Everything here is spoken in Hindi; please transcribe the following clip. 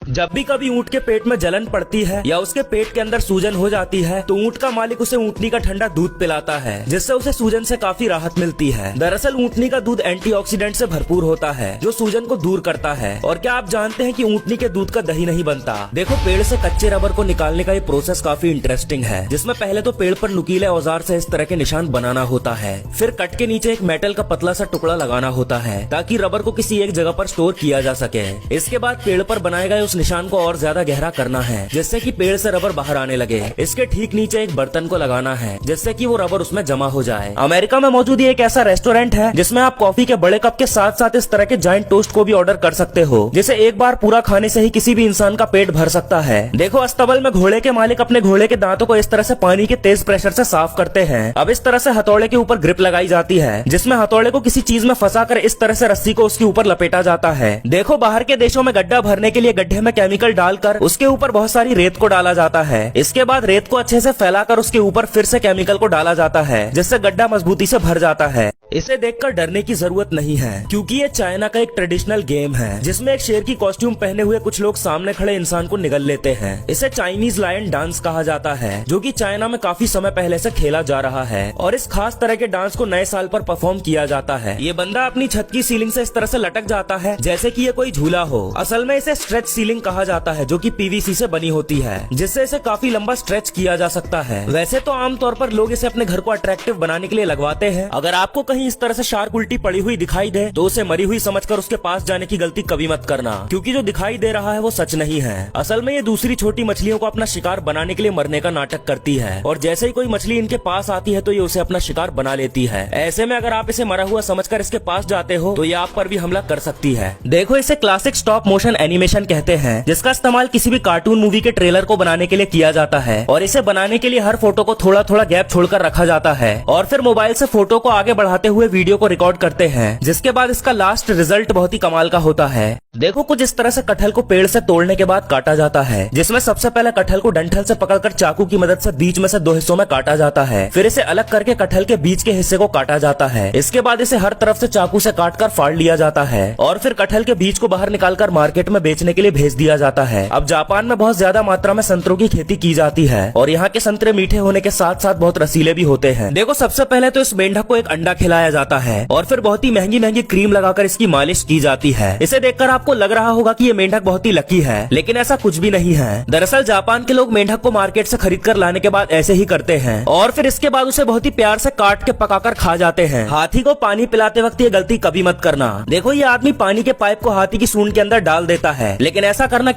जब भी कभी ऊँट के पेट में जलन पड़ती है या उसके पेट के अंदर सूजन हो जाती है तो ऊँट का मालिक उसे ऊँटनी का ठंडा दूध पिलाता है, जिससे उसे सूजन से काफी राहत मिलती है। दरअसल ऊँटनी का दूध एंटीऑक्सीडेंट से भरपूर होता है जो सूजन को दूर करता है। और क्या आप जानते हैं कि ऊँटनी के दूध का दही नहीं बनता? देखो, पेड़ से कच्चे रबर को निकालने का ये प्रोसेस काफी इंटरेस्टिंग है, जिसमें पहले तो पेड़ पर नुकीले औजार से इस तरह के निशान बनाना होता है, फिर कट के नीचे एक मेटल का पतला सा टुकड़ा लगाना होता है ताकि रबर को किसी एक जगह पर स्टोर किया जा सके। इसके बाद पेड़ पर बनाए गए उस निशान को और ज्यादा गहरा करना है जिससे कि पेड़ से रबर बाहर आने लगे। इसके ठीक नीचे एक बर्तन को लगाना है जिससे कि वो रबर उसमें जमा हो जाए। अमेरिका में मौजूद ये एक ऐसा रेस्टोरेंट है जिसमें आप कॉफी के बड़े कप के साथ साथ इस तरह के जायंट टोस्ट को भी ऑर्डर कर सकते हो, जिसे एक बार पूरा खाने से ही किसी भी इंसान का पेट भर सकता है। देखो, अस्तबल में घोड़े के मालिक अपने घोड़े के दांतों को इस तरह से पानी के तेज प्रेशर से साफ करते हैं। अब इस तरह से हथौड़े के ऊपर ग्रिप लगाई जाती है जिसमें हथौड़े को किसी चीज में फंसाकर इस तरह से रस्सी को उसके ऊपर लपेटा जाता है। देखो, बाहर के देशों में गड्ढा भरने के लिए गड्ढे में केमिकल डालकर उसके ऊपर बहुत सारी रेत को डाला जाता है। इसके बाद रेत को अच्छे से फैलाकर उसके ऊपर फिर से केमिकल को डाला जाता है जिससे गड्ढा मजबूती से भर जाता है। इसे देखकर डरने की जरूरत नहीं है क्योंकि ये चाइना का एक ट्रेडिशनल गेम है जिसमें एक शेर की कॉस्ट्यूम पहने हुए कुछ लोग सामने खड़े इंसान को निगल लेते हैं। इसे चाइनीज लायन डांस कहा जाता है जो कि चाइना में काफी समय पहले से खेला जा रहा है और इस खास तरह के डांस को नए साल पर परफॉर्म किया जाता है। ये बंदा अपनी छत की सीलिंग से इस तरह से लटक जाता है जैसे कि ये कोई झूला हो। असल में इसे स्ट्रेच सीलिंग कहा जाता है जो कि पीवीसी से बनी होती है जिससे इसे काफी लंबा स्ट्रेच किया जा सकता है। वैसे तो आमतौर पर लोग इसे अपने घर को अट्रैक्टिव बनाने के लिए लगवाते हैं। अगर आपको कहीं इस तरह से शार्क उल्टी पड़ी हुई दिखाई दे तो उसे मरी हुई समझकर उसके पास जाने की गलती कभी मत करना, क्योंकि जो दिखाई दे रहा है वो सच नहीं है। असल में ये दूसरी छोटी मछलियों को अपना शिकार बनाने के लिए मरने का नाटक करती है और जैसे ही कोई मछली इनके पास आती है तो ये उसे अपना शिकार बना लेती है। ऐसे में अगर आप इसे मरा हुआ समझकर इसके पास जाते हो तो ये आप पर भी हमला कर सकती है। देखो, इसे क्लासिक स्टॉप मोशन एनिमेशन कहते हैं जिसका इस्तेमाल किसी भी कार्टून मूवी के ट्रेलर को बनाने के लिए किया जाता है और इसे बनाने के लिए हर फोटो को थोड़ा थोड़ा गैप छोड़कर रखा जाता है और फिर मोबाइल से फोटो को आगे बढ़ाते हुए वीडियो को रिकॉर्ड करते हैं, जिसके बाद इसका लास्ट रिजल्ट बहुत ही कमाल का होता है। देखो, कुछ इस तरह से कटहल को पेड़ से तोड़ने के बाद काटा जाता है, जिसमें सबसे पहले कटहल को डंठल से पकड़कर चाकू की मदद से बीच में से दो हिस्सों में काटा जाता है। फिर इसे अलग करके कटहल के बीच के हिस्से को काटा जाता है। इसके बाद इसे हर तरफ से चाकू से काटकर फाड़ लिया जाता है और फिर कटहल के बीज को बाहर निकालकर मार्केट में बेचने के लिए भेज दिया जाता है। अब जापान में बहुत ज्यादा मात्रा में संतरों की खेती की जाती है और यहाँ के संतरे मीठे होने के साथ साथ बहुत रसीले भी होते हैं। देखो, सबसे पहले तो इस मेंढक को एक अंडा खिलाया जाता है और फिर बहुत ही महंगी महंगी क्रीम लगाकर इसकी मालिश की जाती है। इसे देखकर आपको लग रहा होगा कि ये मेंढक बहुत ही लकी है, लेकिन ऐसा कुछ भी नहीं है। दरअसल जापान के लोग मेंढक को मार्केट से खरीद कर लाने के बाद ऐसे ही करते हैं और फिर इसके बाद उसे बहुत ही प्यार से काट के पकाकर खा जाते हैं। हाथी को पानी पिलाते वक्त ये गलती कभी मत करना। देखो, ये आदमी पानी के पाइप को हाथी की सूंड के अंदर डाल देता है, लेकिन ऐसा करना